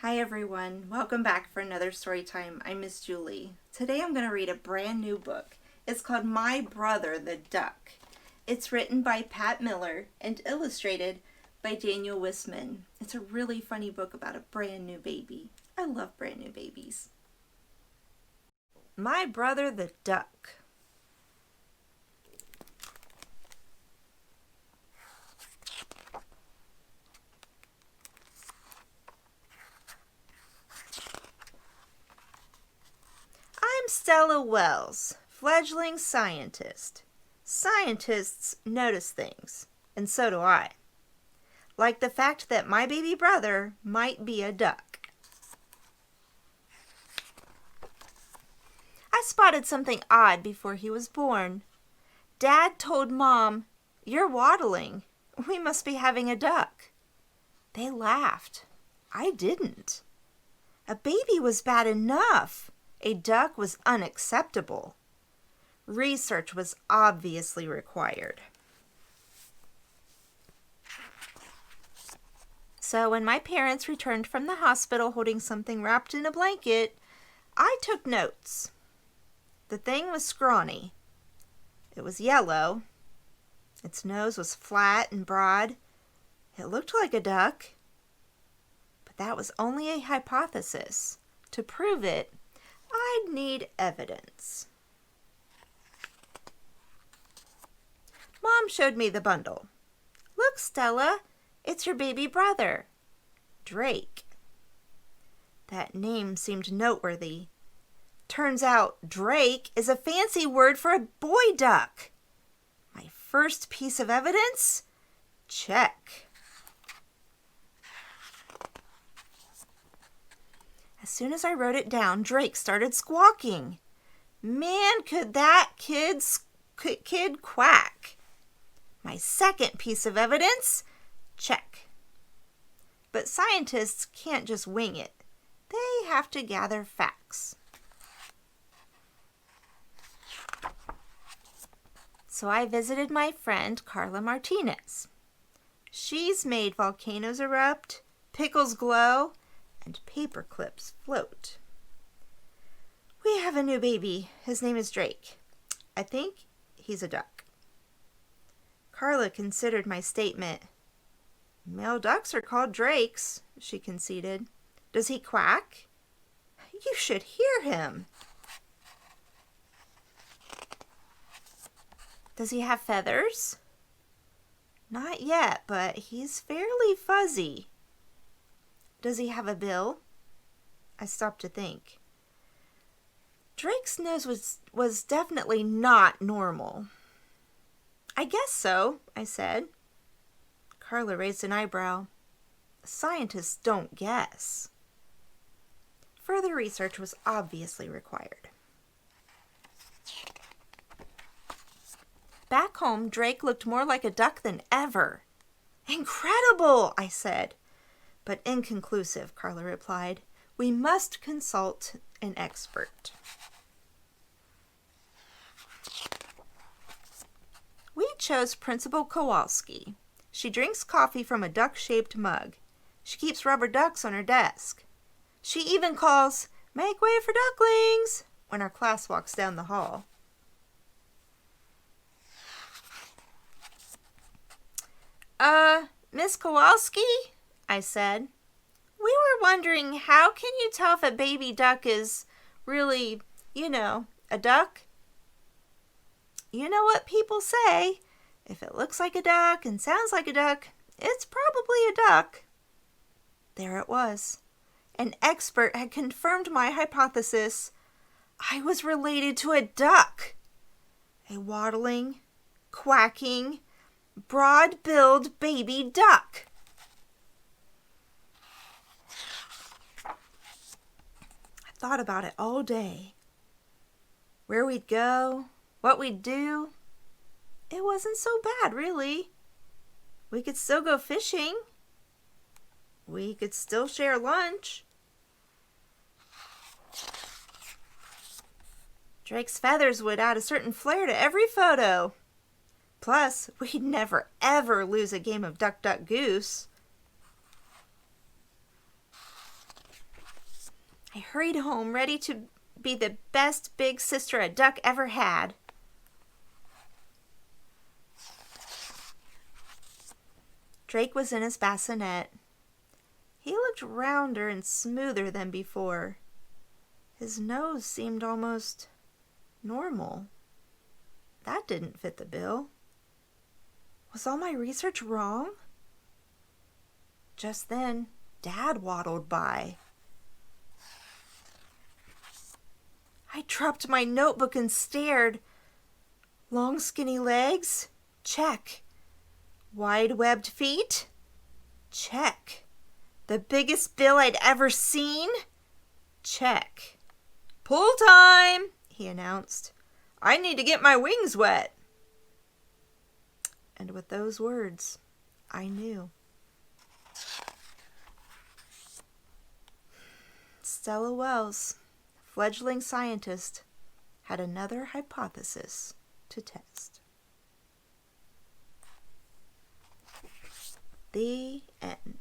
Hi everyone, welcome back for another story time. I'm Miss Julie. Today I'm going to read a brand new book. It's called My Brother the Duck. It's written by Pat Miller and illustrated by Daniel Wiseman. It's a really funny book about a brand new baby. I love brand new babies. My Brother the Duck. I'm Stella Wells, fledgling scientist. Scientists notice things, and so do I. Like the fact that my baby brother might be a duck. I spotted something odd before he was born. Dad told Mom, "You're waddling. We must be having a duck." They laughed. I didn't. A baby was bad enough. A duck was unacceptable. Research was obviously required. So when my parents returned from the hospital holding something wrapped in a blanket, I took notes. The thing was scrawny. It was yellow. Its nose was flat and broad. It looked like a duck. But that was only a hypothesis. To prove it, I'd need evidence. Mom showed me the bundle. "Look, Stella, it's your baby brother, Drake." That name seemed noteworthy. Turns out Drake is a fancy word for a boy duck. My first piece of evidence? Check. As soon as I wrote it down, Drake started squawking. Man, could that kid quack. My second piece of evidence? Check. But scientists can't just wing it. They have to gather facts. So I visited my friend Carla Martinez. She's made volcanoes erupt, pickles glow, and paper clips float. "We have a new baby. His name is Drake. I think he's a duck." Carla considered my statement. "Male ducks are called drakes," she conceded. "Does he quack? You should hear him." "Does he have feathers?" "Not yet, but he's fairly fuzzy." "Does he have a bill?" I stopped to think. Drake's nose was definitely not normal. "I guess so," I said. Carla raised an eyebrow. Scientists don't guess. Further research was obviously required. Back home, Drake looked more like a duck than ever. "Incredible," I said. "But inconclusive," Carla replied. "We must consult an expert." We chose Principal Kowalski. She drinks coffee from a duck-shaped mug. She keeps rubber ducks on her desk. She even calls, "Make way for ducklings," when our class walks down the hall. Miss Kowalski," I said, "we were wondering, how can you tell if a baby duck is really, a duck?" "You know what people say. If it looks like a duck and sounds like a duck, it's probably a duck." There it was. An expert had confirmed my hypothesis. I was related to a duck. A waddling, quacking, broad-billed baby duck. I thought about it all day. Where we'd go, what we'd do. It wasn't so bad, really. We could still go fishing. We could still share lunch. Drake's feathers would add a certain flair to every photo. Plus, we'd never, ever lose a game of Duck, Duck, Goose. I hurried home, ready to be the best big sister a duck ever had. Drake was in his bassinet. He looked rounder and smoother than before. His nose seemed almost normal. That didn't fit the bill. Was all my research wrong? Just then, Dad waddled by. I dropped my notebook and stared. Long, skinny legs? Check. Wide-webbed feet? Check. The biggest bill I'd ever seen? Check. Pull time, he announced. I need to get my wings wet. And with those words, I knew. Stella Wells, fledgling scientist, had another hypothesis to test. The end.